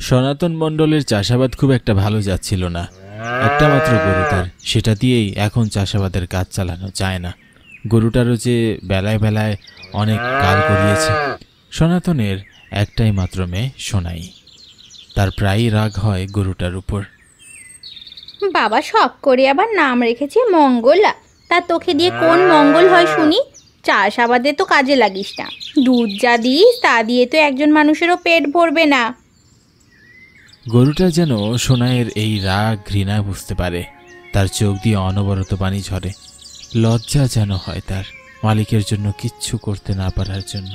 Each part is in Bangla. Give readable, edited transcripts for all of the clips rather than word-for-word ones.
সনাতন মণ্ডলের চাষাবাদ খুব একটা ভালো যাচ্ছিল না। একটা মাত্র গরু তার, সেটা দিয়েই এখন চাষাবাদের কাজ চালানো যায় না। গরুটারও যে বেলায় বেলায় অনেক কাল করিয়েছে। সনাতনের একটাই মাত্র মেয়ে সোনাই, তার প্রায়ই রাগ হয় গরুটার উপর। বাবা শখ করে আবার নাম রেখেছে মঙ্গলা, তা তোকে দিয়ে কোন মঙ্গল হয় শুনি? চাষাবাদে তো কাজে লাগিস না, দুধ যা দিস তা দিয়ে তো একজন মানুষেরও পেট ভরবে না। গরুটা যেন সোনাইয়ের এই রাগ ঘৃণা বুঝতে পারে, তার চোখ দিয়ে অনবরত পানি ঝরে। লজ্জা যেন হয় তার মালিকের জন্য কিচ্ছু করতে না পারার জন্য।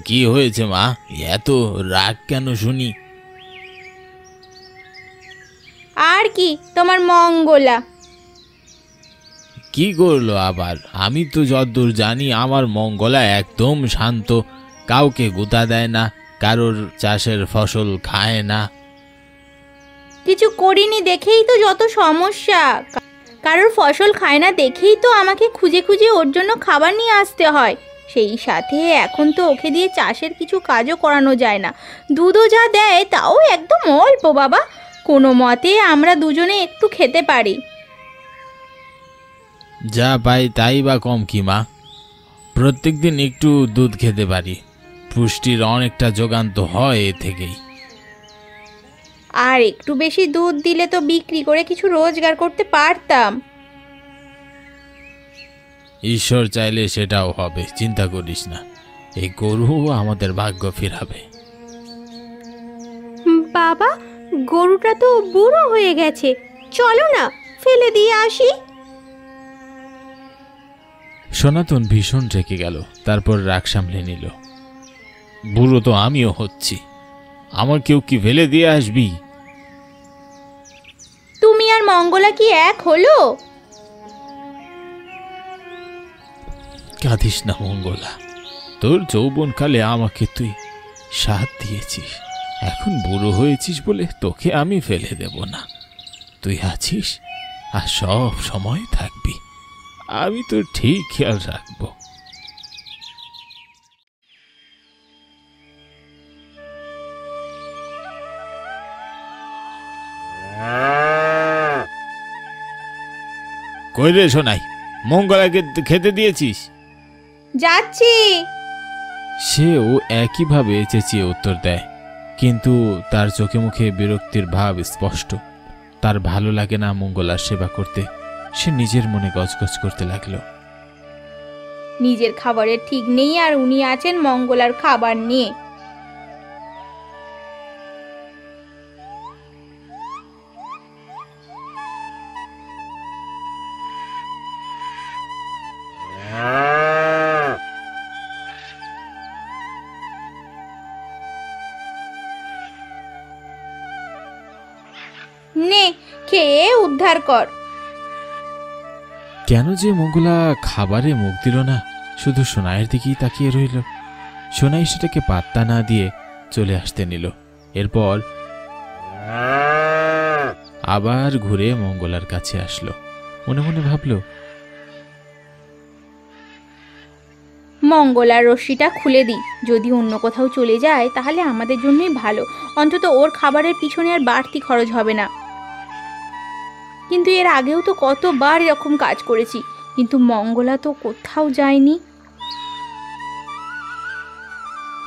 কি হয়েছে মা, এত রাগ কেন শুনি? আর কি তোমার মঙ্গলা কি করলো আবার? আমি তো যতদূর জানি আমার মঙ্গলা একদম শান্ত, কাউকে গুতা দেয় না, কারোর চাষের ফসল খায় না। কিছু করিনি দেখেই তো যত সমস্যা, কারোর ফসল খায় না দেখেই তো আমাকে খুঁজে খুঁজে ওর জন্য খাবার নিয়ে আসতে হয়। সেই সাথে এখন তো ওকে দিয়ে চাষের কিছু কাজও করানো যায় না, দুধও যা দেয় তাও একদম অল্প বাবা, কোনো মতে আমরা দুজনে একটু খেতে পারি। যা পাই তাই বা কম কি মা? প্রত্যেকদিন একটু দুধ খেতে পারি, পুষ্টির অনেকটা যোগান তো হয় এ থেকেই। আর একটু বেশি দুধ দিলে তো বিক্রি করে কিছু রোজগার করতে পারতাম। ঈশ্বর চাইলে সেটাও হবে, চিন্তা করিস না, এই গরু আমাদের ভাগ্য ফিরাবে। বাবা, গরুটা তো বুড়ো হয়ে গেছে, চলো না ফেলে দিয়ে আসি। সনাতন ভীষণ রেগে গেল, তারপর রাগ সামলে নিল। বুড়ো তো আমিও হচ্ছি, আমাকেও কি ফেলে দিয়ে আসবি? তুমি আর মঙ্গলা কি এক হলো? কাঁদিস না মঙ্গলা, তোর যৌবনকালে আমাকে তুই সাথ দিয়েছিস, এখন বুড়ো হয়েছিস বলে তোকে আমি ফেলে দেব না। তুই আছিস আর সব সময় থাকবি, আমি তোর ঠিক খেয়াল রাখবো। কই রে সোনাই, মঙ্গলাকে খেতে দিয়েছিস? যাচ্ছি। সেও একইভাবে চেঁচিয়ে উত্তর দেয়, কিন্তু তার চোখে মুখে বিরক্তির ভাব স্পষ্ট। তার ভালো লাগে না মঙ্গলার সেবা করতে, সে নিজের মনে গজগজ করতে লাগলো। নিজের খাবারের ঠিক নেই আর উনি আছেন মঙ্গলার খাবার নিয়ে। নে খেয়ে উদ্ধার কর। কেন যে মঙ্গলা খাবারে মুখ দিল না, শুধু সোনাইয়ের দিকেই তাকিয়ে রইল। সোনাই সেটাকে পাত্তা না দিয়ে চলে আসতে নিল। এরপর আবার ঘুরে মঙ্গলার কাছে আসলো, মনে মনে ভাবল, মঙ্গলার রশ্মিটা খুলে দিই, যদি অন্য কোথাও চলে যায় তাহলে আমাদের জন্যই ভালো, অন্তত ওর খাবারের পিছনে আর বাড়তি খরচ হবে না। কিন্তু এর আগেও তো কতবার এরকম কাজ করেছি, কিন্তু মঙ্গলা তো কোথাও যায়নি।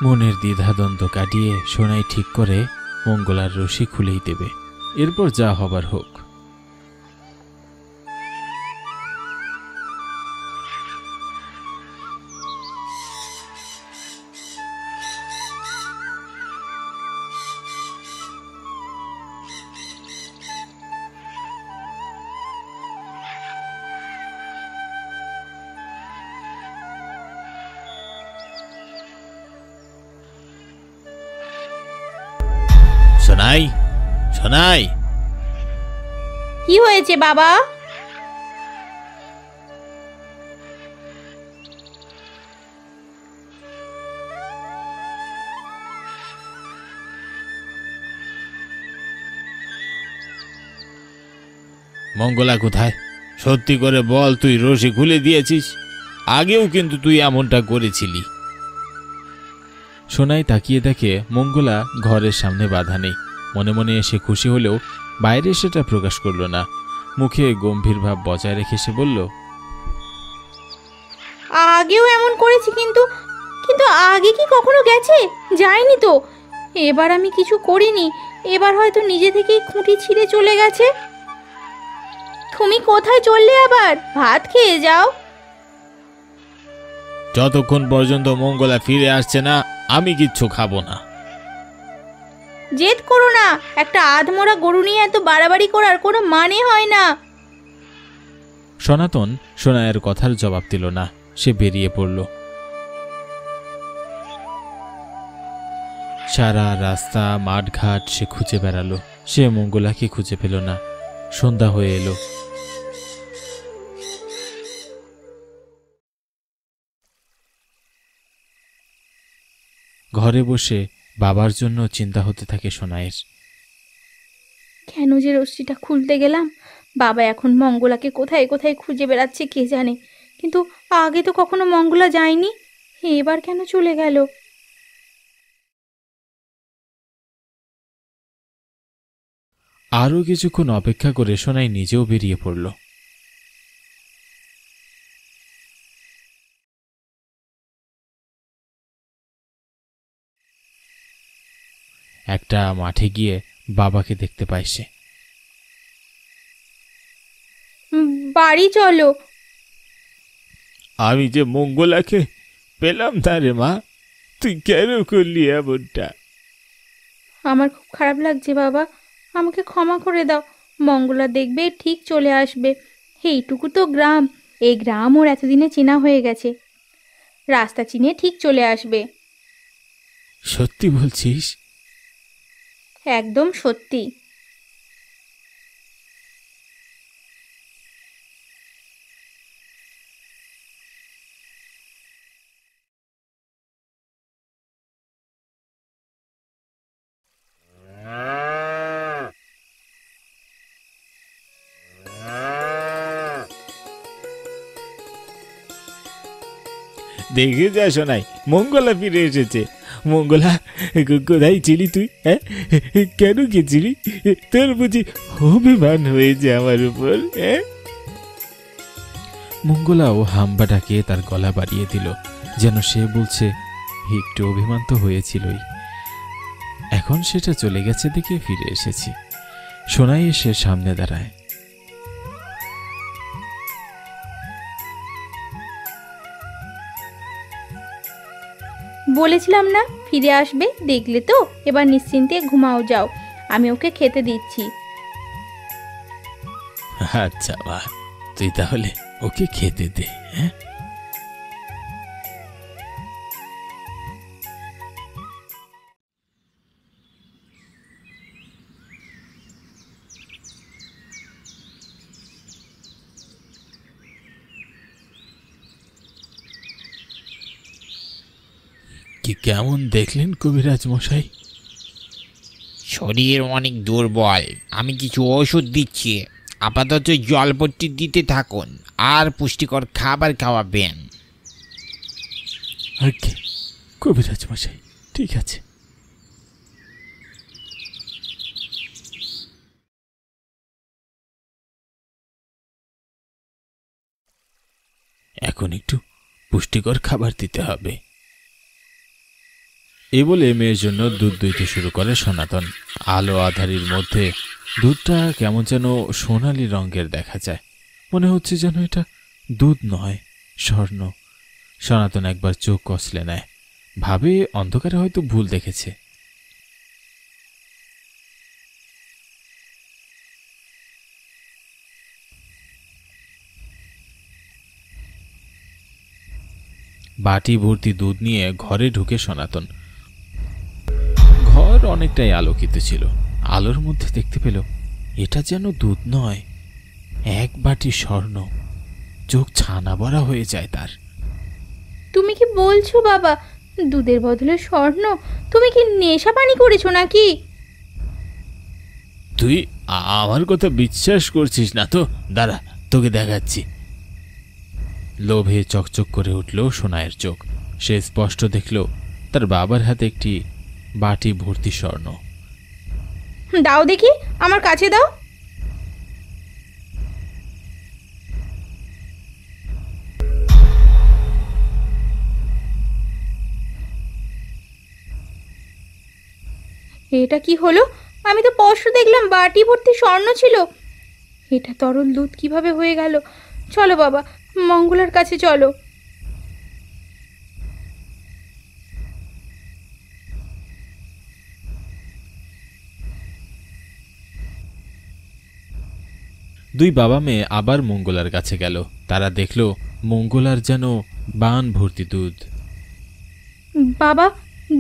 মনের দ্বিধাদ্বন্দ্ব কাটিয়ে সোনাই ঠিক করে মঙ্গলার রশি খুলেই দেবে, এরপর যা হবার হোক। সোনাই, সোনাই, কি হয়েছে বাবা? মঙ্গলা কোথায়? সত্যি করে বল, তুই রশি খুলে দিয়েছিস? আগেও কিন্তু তুই এমনটা করেছিলি। সোনাই তাকিয়ে দেখে মঙ্গলা ঘরের সামনে বাধা নেই। মনে মনে সে খুশি হলেও বাইরে সেটা প্রকাশ করল না। মুখে গম্ভীর ভাব বজায় রেখে সে বলল, আগেও এমন করেছি, কিন্তু কিন্তু আগে কি কখনো গেছে? যায়নি তো। এবার আমি কিছু করিনি, এবার হয়তো নিজে থেকেই খুঁটি ছিঁড়ে চলে গেছে। তুমি কোথায় চললে আবার? ভাত খেয়ে যাও। যতক্ষণ পর্যন্ত মঙ্গলা ফিরে আসছে না আমি কিচ্ছু খাবো না। জেদ করো না, একটা আধমরা গরু নিয়ে এত বাড়াবাড়ি করার কোনো মানে হয় না। সনাতন সোনাইয়ের কথার জবাব দিল না, সে বেরিয়ে পড়ল। সারা রাস্তা মাঠঘাট সে খুঁজে বেড়ালো, সে মঙ্গলাকে খুঁজে পেল না। সন্ধ্যা হয়ে এলো। ঘরে বসে বাবার জন্য চিন্তা হতে থাকে সোনাইয়ের। কেন যে রশ্মিটা খুলতে গেলাম? বাবা এখন মঙ্গলাকে কোথায় কোথায় খুঁজে বেড়াচ্ছে কে জানে, কিন্তু আগে তো কখনো মঙ্গলা যায়নি, এবার কেন চলে গেল? আরও কিছুক্ষণ অপেক্ষা করে সোনাই নিজেও বেরিয়ে পড়ল। একটা মাঠে গিয়ে বাবাকে দেখতে পায় সে। বাড়ি চলো। আমি যে মঙ্গলাকে পেলাম না রে মা, তুই কেন করলি এমনটা? আমার খুব খারাপ লাগছে বাবা, আমাকে ক্ষমা করে দাও। মঙ্গলা দেখবে ঠিক চলে আসবে। এইটুকু তো গ্রাম, এই গ্রাম ওর এতদিনে চেনা হয়ে গেছে। রাস্তা চিনে ঠিক চলে আসবে। সত্যি বলছিস? একদম সত্যি। দেখে যা সোনাই, মঙ্গলা ফিরে এসেছে। মঙ্গলা, কোথায় ছিলি তুই? হ্যাঁ, কেন গেছিলি? তোর বুঝি অভিমান হয়েছে আমার উপর? হ্যাঁ। মঙ্গলাও হাম্বা ডাকে তার গলা বাড়িয়ে দিল, যেন সে বলছে একটু অভিমান তো হয়েছিলই, এখন সেটা চলে গেছে দেখে ফিরে এসেছি। সোনাই এসে সামনে দাঁড়ায়। বলেছিলাম না ফিরে আসবে, দেখলে তো? এবার নিশ্চিন্তে ঘুমাও যাও, আমি ওকে খেতে দিচ্ছি। আচ্ছা বা, তুই তাহলে ওকে খেতে দে। হ্যাঁ, কি কেমন দেখলেন কবিরাজ মশাই? শরীর অনেক দুর্বল, আমি কিছু ওষুধ দিচ্ছি, আপাতত জলপট্টি দিতে থাকুন আর পুষ্টিকর খাবার খাওয়াবেন। আজ্ঞে কবিরাজ মশাই, ঠিক আছে। এখন একটু পুষ্টিকর খাবার দিতে হবে। এ বলে মেয়ের জন্য দুধ দুইতে শুরু করে সনাতন। আলো আধারির মধ্যে দুধটা কেমন যেন সোনালি রঙের দেখা যায়, মনে হচ্ছে যেন এটা দুধ নয়, স্বর্ণ। সনাতন একবার চোখ কষলে নেয়, ভাবে অন্ধকারে হয়তো ভুল দেখেছে। বাটি ভর্তি দুধ নিয়ে ঘরে ঢুকে সনাতন। ঘর অনেকটাই আলোকিত ছিল, আলোর মধ্যে দেখতে পেল এটা যেন দুধ নয়, এক বাটি স্বর্ণ। চোখ ছানা বড়া হয়ে যায় তার। তুমি কি বলছো বাবা? দুধের বদলে স্বর্ণ? তুমি কি নেশা পানি করেছো নাকি? তুই আমার কথা বিশ্বাস করছিস না তো? দাঁড়া, তোকে দেখাচ্ছি। লোভে চকচক করে উঠল সোনাইয়ের চোখ। সে স্পষ্ট দেখল তার বাবার হাতে একটি বাটি ভর্তি স্বর্ণ। দাও দেখি, আমার কাছে দাও। এটা কি হলো? আমি তো স্পষ্ট দেখলাম বাটি ভর্তি স্বর্ণ ছিল। এটা তরল দুধ কিভাবে হয়ে গেল? চলো বাবা, মঙ্গলার কাছে চলো। দুই বাবা মেয়ে আবার মঙ্গলার কাছে গেল। তারা দেখল মঙ্গলার যেন বান ভর্তি দুধ। বাবা,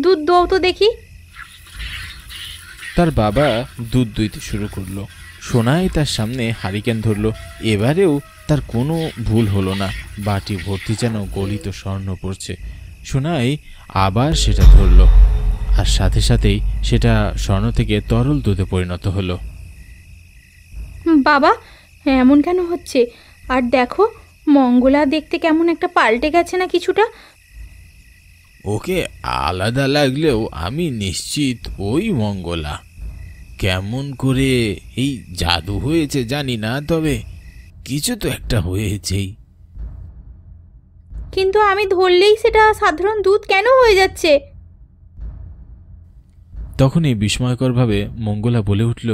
দুধ দাও তো দেখি। তার বাবা দুধ দুইতে শুরু করলো। সোনাই তার সামনে হারিকেন ধরলো। এবারেও তার কোনো ভুল হলো না, বাটি ভর্তি যেন গলিত স্বর্ণ পড়ছে। সোনাই আবার সেটা ধরলো, আর সাথে সাথেই সেটা স্বর্ণ থেকে তরল দুধে পরিণত হলো। বাবা, এমন কেন হচ্ছে? আর দেখো, মঙ্গলা দেখতে কেমন একটা পাল্টে গেছে না কিছুটা? ওকে আলাদা লাগলেও আমি নিশ্চিত ওই মঙ্গলা। কেমন করে এই জাদু হয়েছে জানি না, তবে কিছু তো একটা হয়েছেই। কিন্তু আমি ধরলেই সেটা সাধারণ দুধ কেন হয়ে যাচ্ছে? তখনই বিস্ময়করভাবে মঙ্গলা বলে উঠল,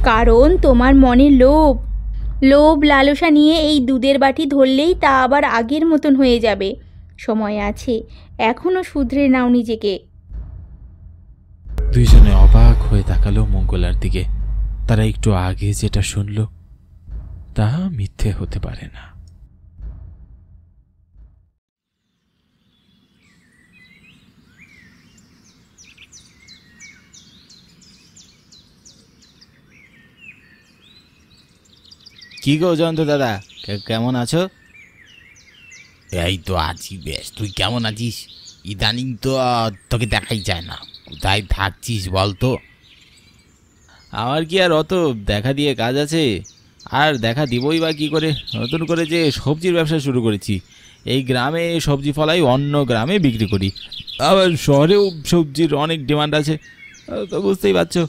কারণ তোমার মনে লোভ লোভ লালসা নিয়ে এই দুধের বাটি ধরলেই তা আবার আগের মতন হয়ে যাবে। সময় আছে, এখনো শুধরে নাও নিজেকে। দুইজনে অবাক হয়ে তাকালো মঙ্গলার দিকে। তারা একটু আগে যেটা শুনল তা মিথ্যে হতে পারে না। কি গো জয়ন্ত দাদা, কেমন আছো? এই তো আছি বেশ। তুই কেমন আছিস? ইদানিং তো তোকে দেখাই যায় না। কোথায় থাকছিস বলতো? আমার কি আর অত দেখা দিয়ে কাজ আছে? আর দেখা দিবই বা কী করে? নতুন করে যে সবজির ব্যবসা শুরু করেছি। এই গ্রামে সবজি ফলাই অন্য গ্রামে বিক্রি করি, আবার শহরেও সবজির অনেক ডিমান্ড আছে, তো বুঝতেই পারছো।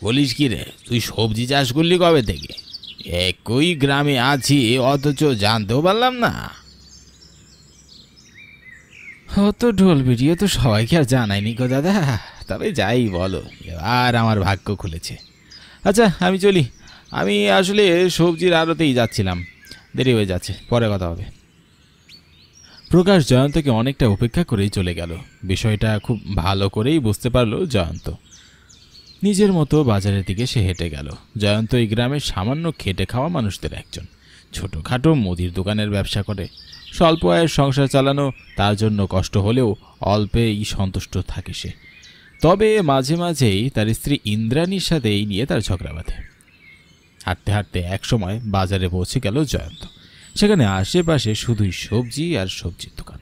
বলিস কি রে, তুই সবজি চাষ করলি কবে থেকে? একই গ্রামে আছি অথচ জানতেও পারলাম না। অত ঢোল ভিডিও তো সবাইকে আর জানাইনি গো দাদা। তবে যাই বলো, এবার আমার ভাগ্য খুলেছে। আচ্ছা আমি চলি। আমি আসলে সবজির আড়তেই যাচ্ছিলাম, দেরি হয়ে যাচ্ছে, পরে কথা হবে। প্রকাশ জয়ন্তকে অনেকটা উপেক্ষা করেই চলে গেল। বিষয়টা খুব ভালো করেই বুঝতে পারল জয়ন্ত। নিজের মতো বাজারের দিকে সে হেঁটে গেল। জয়ন্ত এই গ্রামের সামান্য খেটে খাওয়া মানুষদের একজন। ছোটোখাটো মুদির দোকানের ব্যবসা করে। স্বল্প আয়ের সংসার চালানো তার জন্য কষ্ট হলেও অল্পেই সন্তুষ্ট থাকে সে। তবে মাঝে মাঝেই তার স্ত্রী ইন্দ্রাণীর সাথে এই নিয়ে তার ঝগড়া বাঁধে। হাঁটতে হাঁটতে একসময় বাজারে পৌঁছে গেল জয়ন্ত। সেখানে আশেপাশে শুধুই সবজি আর সবজির দোকান।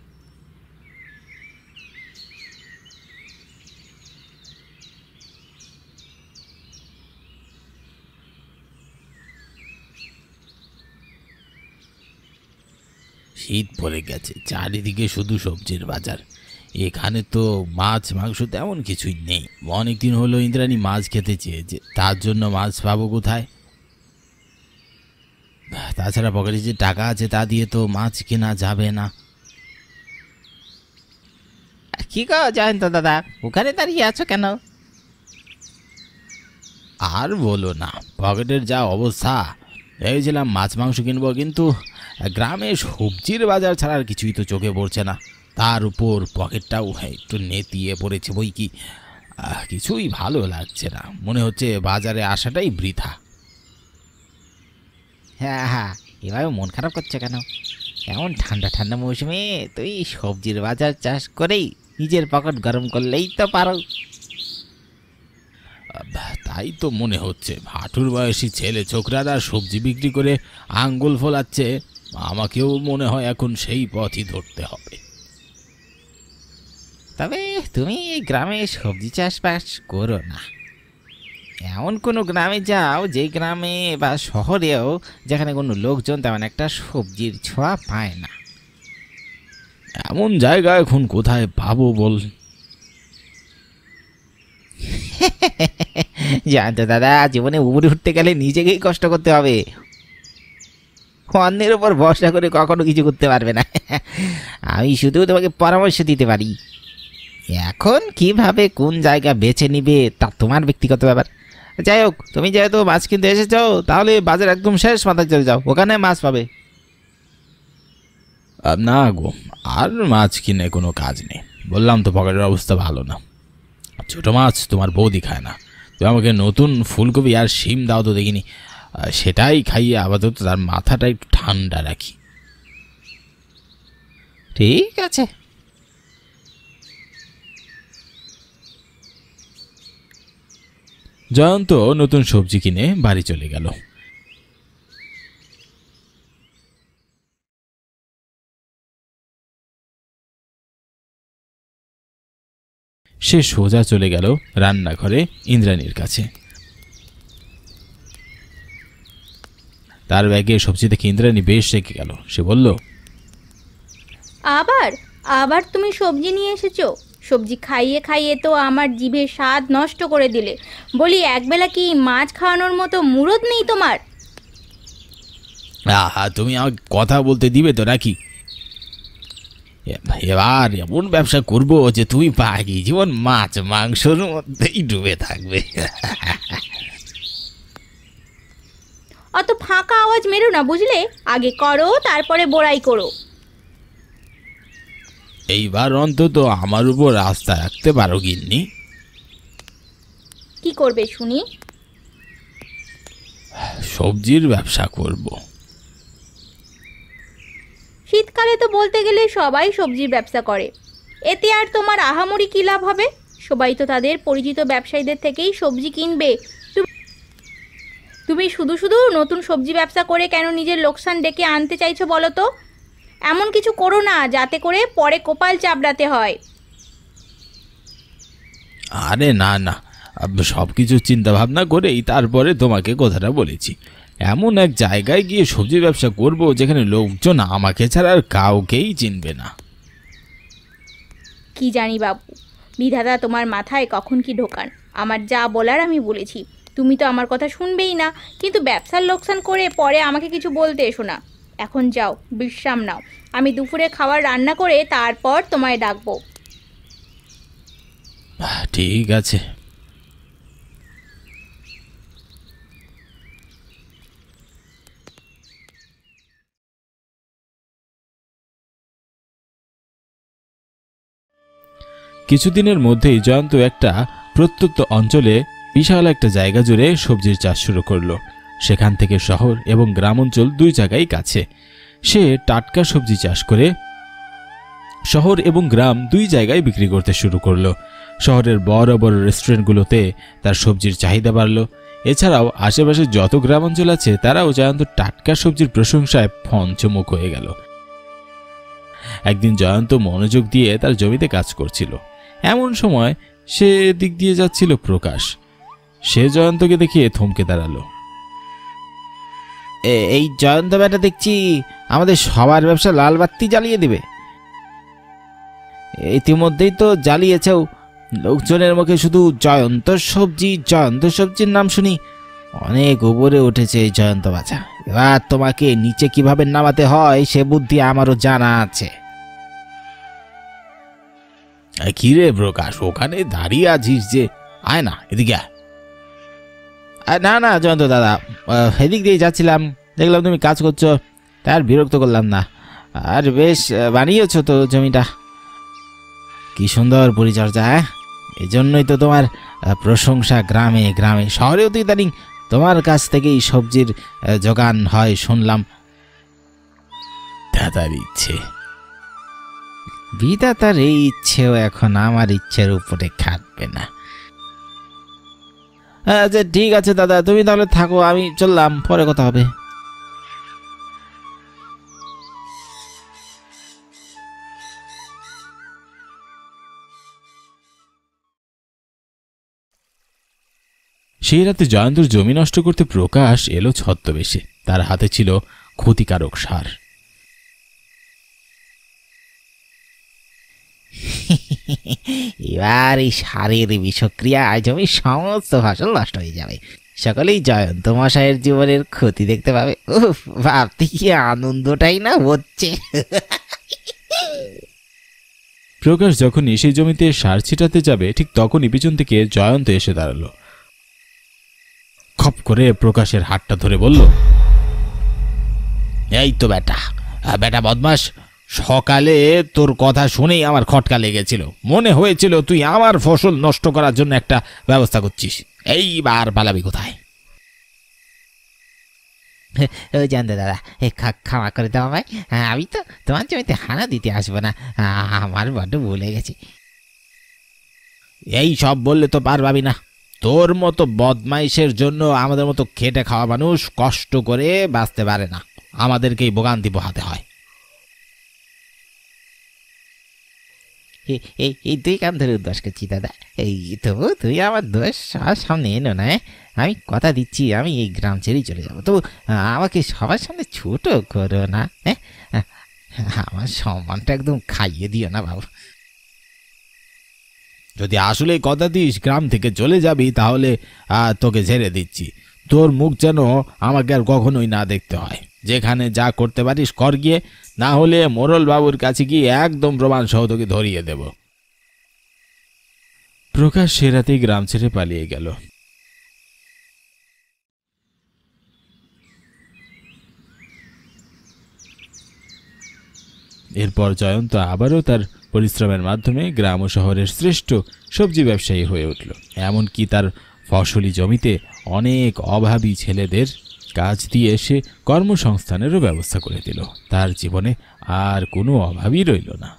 শীত পড়ে গেছে, চারিদিকে শুধু সবজির বাজার। এখানে তো মাছ মাংস তেমন কিছুই নেই। অনেকদিন হলো ইন্দ্রাণী মাছ খেতে চেয়েছে, তার জন্য মাছ পাবো কোথায়? তাছাড়া পকেটে যে টাকা আছে তা দিয়ে তো মাছ কেনা যাবে না। কি গো জয়ন্ত দাদা, ওখানে দাঁড়িয়ে আছো কেন? আর বলো না, পকেটের যা অবস্থা। ভেবেছিলাম মাছ মাংস কিনবো, কিন্তু গ্রামে সবজির বাজার ছাড়া আর কিছুই তো চোখে পড়ছে না। তার উপর পকেটটাও একটু নেতিয়ে পড়েছে বই কি। কিছুই ভালো লাগছে না, মনে হচ্ছে বাজারে আসাটাই বৃথা। হ্যাঁ হ্যাঁ, এভাবে মন খারাপ করছে কেন? এমন ঠান্ডা ঠান্ডা মৌসুমে তুই সবজির বাজার চাষ করেই নিজের পকেট গরম করলেই তো পারো। তাই তো মনে হচ্ছে। হাঁটুর বয়সী ছেলে ছোকরারা সবজি বিক্রি করে আঙ্গুল ফোলাচ্ছে, আমাকেও মনে হয় এখন সেই পথই ধরতে হবে। তবে তুমি এই গ্রামে সবজি চাষবাস করো না। এমন কোনো গ্রামে যাও যে গ্রামে বা শহরেও যেখানে কোনো লোকজন তেমন একটা সবজির ছোঁয়া পায় না। এমন জায়গা এখন কোথায় পাবো বল? জানতো দাদা, জীবনে উপরে উঠতে গেলে নিজেকেই কষ্ট করতে হবে, অন্যের উপর ভরসা করে কখনো কিছু করতে পারবে না। আমি শুধু তোমাকে পরামর্শ দিতে পারি। এখন কিভাবে কোন জায়গা বেছে নিবে তা তোমার ব্যক্তিগত ব্যাপার। যাই হোক, তুমি যেহেতু মাছ কিনতে এসেছো, তাহলে বাজার একদম শেষ মাথায় চলে যাও, ওখানে মাছ পাবে। না গো, আর মাছ কিনে কোনো কাজ নেই। বললাম তো পকেটের অবস্থা ভালো না। ছোট মাছ তোমার বৌদি খায় না। তুমি আমাকে নতুন ফুলকপি আর শিম দাও তো দেখিনি, সেটাই খাইয়ে আপাতত তার মাথাটা একটু ঠান্ডা রাখি। ঠিক আছে। জয়ন্ত নতুন সবজি কিনে বাড়ি চলে গেল। সে সোজা চলে গেল রান্নাঘরে ইন্দ্রাণীর কাছে। তার ব্যাগে সবজি দেখে ইন্দ্রাণী বেশ রেগে গেল। সে বলল, আবার আবার তুমি সবজি নিয়ে এসেছো? সবজি খাইয়ে খাইয়ে তো আমার জিভের স্বাদ নষ্ট করে দিলে। বলি, একবেলা কি মাছ খাওয়ানোর মতো মুরদ নেই তোমার? আহা, তুমি আমাকে কথা বলতে দিবে তো নাকি? এবার এমন ব্যবসা করবো যে তুমি বাকি জীবন মাছ মাংসর মধ্যেই ডুবে থাকবে। অত ফাঁকা আওয়াজ মেরো না, বুঝলে? আগে করো, তারপরে বড়াই করো। এইবার অন্তত আমার উপর আস্থা রাখতে পারো গিন্নি। কি করবে শুনি? সবজির ব্যবসা করব। শীতকালে তো বলতে গেলে সবাই সবজির ব্যবসা করে, এতে আর তোমার আহামরি কী লাভ হবে? সবাই তো তাদের পরিচিত ব্যবসায়ীদের থেকেই সবজি কিনবে। তুমি শুধু শুধু নতুন সবজি ব্যবসা করে কেন নিজের লোকসান ডেকে আনতে চাইছো বলো তো? এমন কিছু করো না যাতে করে পরে কপাল চাপড়াতে হয়। আরে না না, সব কিছু চিন্তা ভাবনা করেই তারপরে তোমাকে কথাটা বলেছি। এমন এক জায়গায় গিয়ে সবজি ব্যবসা করব যেখানে লোকজন আমাকে ছাড়া আর কাউকেই চিনবে না। কি জানি বাবু, বিধাতা তোমার মাথায় কখন কি ঢোকান। আমার যা বলার আমি বলেছি, তুমি তো আমার কথা শুনবেই না। কিন্তু ব্যবসার লোকসান করে পরে আমাকে কিছু বলতে এসো না। এখন যাও, বিশ্রাম নাও। আমি দুপুরে খাবার রান্না করে তারপর তোমায় ডাকবো। ঠিক আছে। কিছুদিনের মধ্যেই জয়ন্ত একটা প্রত্যন্ত অঞ্চলে বিশাল একটা জায়গা জুড়ে সবজির চাষ শুরু করলো। সেখান থেকে শহর এবং গ্রাম অঞ্চল দুই জায়গায় কাছে। সে টাটকা সবজি চাষ করে শহর এবং গ্রাম দুই জায়গায় বিক্রি করতে শুরু করলো। শহরের বড় বড় রেস্টুরেন্টগুলোতে তার সবজির চাহিদা বাড়ল। এছাড়াও আশেপাশে যত গ্রাম অঞ্চল আছে তারাও জয়ন্ত টাটকা সবজির প্রশংসায় পঞ্চমুখ হয়ে গেল। একদিন জয়ন্ত মনোযোগ দিয়ে তার জমিতে কাজ করছিল। এমন সময় সে দিক দিয়ে যাচ্ছিল প্রকাশ। সে জয়ন্তকে দেখে থমকে দাঁড়ালো। এই জয়ন্ত বেটা দেখছি আমাদের সবার ব্যবসা লাল বাতি জ্বালিয়ে দিবে। ইতিমধ্যেই তো জ্বালিয়েছেও। লোকজনের মুখে শুধু জয়ন্ত সবজির নাম শুনি। অনেক উপরে উঠেছে এই জয়ন্ত বাছা। এবার তোমাকে নিচে কিভাবে নামাতে হয় সে বুদ্ধি আমারও জানা আছে। কি রে প্রকাশ, ওখানে দাঁড়িয়ে আছিস যে? আয় না, এদিকে আয়। না না জয়ন্ত দাদা, এদিক দিয়ে যাচ্ছিলাম, দেখলাম তুমি কাজ করছো, তাই আর বিরক্ত করলাম না। আর বেশ বানিয়েছ তো জমিটা, কি সুন্দর পরিচর্যা। হ্যাঁ, এজন্যই তো তোমার প্রশংসা গ্রামে গ্রামে। শহরেও তো ইদানিং তোমার কাছ থেকেই সবজির যোগান হয় শুনলাম। দাদার ইচ্ছে। বিধাতার এই ইচ্ছেও এখন আমার ইচ্ছের উপরে খাটবে না। আচ্ছা ঠিক আছে দাদা, তুমি তাহলে থাকো, আমি চললাম, পরে কথা হবে। সেই রাতে জয়ন্তর জমি নষ্ট করতে প্রকাশ এলো ছদ্মবেশে। তার হাতে ছিল ক্ষতিকারক সার। এবার এই সারের বিষক্রিয়ায় জমির সমস্ত ফসল নষ্ট হয়ে যাবে, সকলেই জয়ন্ত মশাইয়ের জীবনের ক্ষতি দেখতে পাবে। উফ, ভাবতে কি আনন্দটাই না হচ্ছে। প্রকাশ যখনই সেই জমিতে সার ছিটাতে যাবে ঠিক তখনই পিছন থেকে জয়ন্ত এসে দাঁড়ালো। খপ করে প্রকাশের হাতটা ধরে বলল, এই তো বেটা, বেটা বদমাস, সকালে তোর কথা শুনেই আমার খটকা লেগেছিল, মনে হয়েছিল তুই আমার ফসল নষ্ট করার জন্য একটা ব্যবস্থা করছিস। এইবার পালাবি কোথায়? ও জানতো দাদা, ক্ষমা করে দাও আমায়, আমি তো তোমার জমিতে হানা দিতে আসবো না, আমার বড্ড ভুলে গেছি। এই সব বললে তো পারবাবি না, তোর মতো বদমাইশের জন্য আমাদের মতো খেটে খাওয়া মানুষ কষ্ট করে বাঁচতে পারে না, আমাদেরকেই ভোগান্তি পোহাতে হয়। এই দুই কান ধরে দোষ করছি দাদা, এই তবু তুমি আমার দোষ সবার সামনে এনো না। আমি কথা দিচ্ছি আমি এই গ্রাম ছেড়েই চলে যাবো, তবু আমাকে সবার সামনে ছোট করো না। হ্যাঁ, আমার সম্মানটা একদম খাইয়ে দিও না বাবু। যদি আসলে কথা দিস গ্রাম থেকে চলে যাবি তাহলে তোকে ছেড়ে দিচ্ছি। তোর মুখ যেন আমাকে আর কখনোই না দেখতে হয়। যেখানে যা করতে পারিস কর গিয়ে, না হলে মোরল বাবুর কাছে গিয়ে একদম প্রমাণ সহ তোকে ধরিয়ে দেব। প্রকাশ সে রাতেই গ্রাম ছেড়ে পালিয়ে গেল। এরপর জয়ন্ত আবারও তার পরিশ্রমের মাধ্যমে গ্রাম ও শহরের শ্রেষ্ঠ সবজি ব্যবসায়ী হয়ে উঠল। এমনকি তার ফসলি জমিতে অনেক অভাবী ছেলেদের কাজ দিয়ে সে কর্মসংস্থানেরও ব্যবস্থা করে দিল। তার জীবনে আর কোনো অভাবই রইল না।